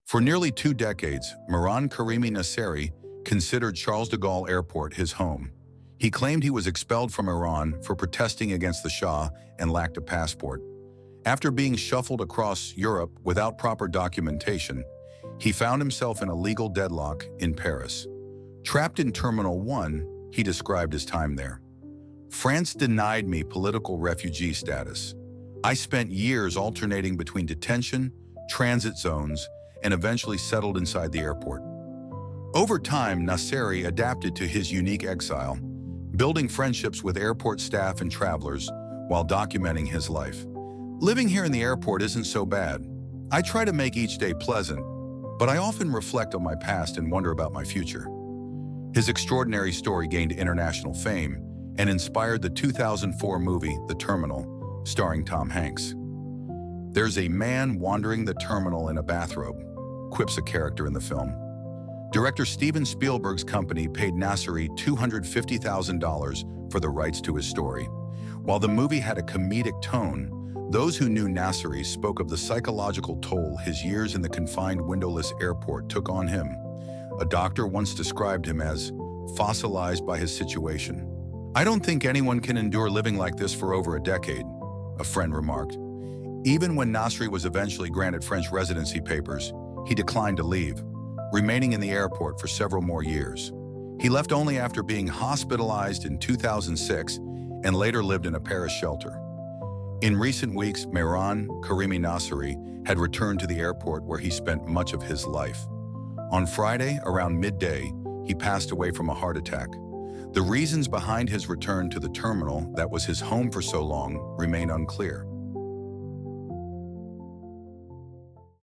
For nearly 2 decades, Mehran Karimi Nasseri considered Charles de Gaulle Airport his home. He claimed he was expelled from Iran for protesting against the Shah and lacked a passport. After being shuffled across Europe without proper documentation, he found himself in a legal deadlock in Paris. Trapped in Terminal 1, he described his time there. France denied me political refugee status. I spent years alternating between detention, transit zones, and eventually settled inside the airport. Over time, Nasseri adapted to his unique exile, building friendships with airport staff and travelers while documenting his life. Living here in the airport isn't so bad. I try to make each day pleasant, but I often reflect on my past and wonder about my future. His extraordinary story gained international fame and inspired the 2004 movie The Terminal, starring Tom Hanks. "There's a man wandering the terminal in a bathrobe," quips a character in the film. Director Steven Spielberg's company paid Nasseri $250,000 for the rights to his story. While the movie had a comedic tone, those who knew Nasseri spoke of the psychological toll his years in the confined windowless airport took on him. A doctor once described him as fossilized by his situation. "I don't think anyone can endure living like this for over a decade," a friend remarked. Even when Nasseri was eventually granted French residency papers, he declined to leave, remaining in the airport for several more years. He left only after being hospitalized in 2006 and later lived in a Paris shelter. In recent weeks, Mehran Karimi Nasseri had returned to the airport where he spent much of his life. On Friday, around midday, he passed away from a heart attack. The reasons behind his return to the terminal that was his home for so long remain unclear.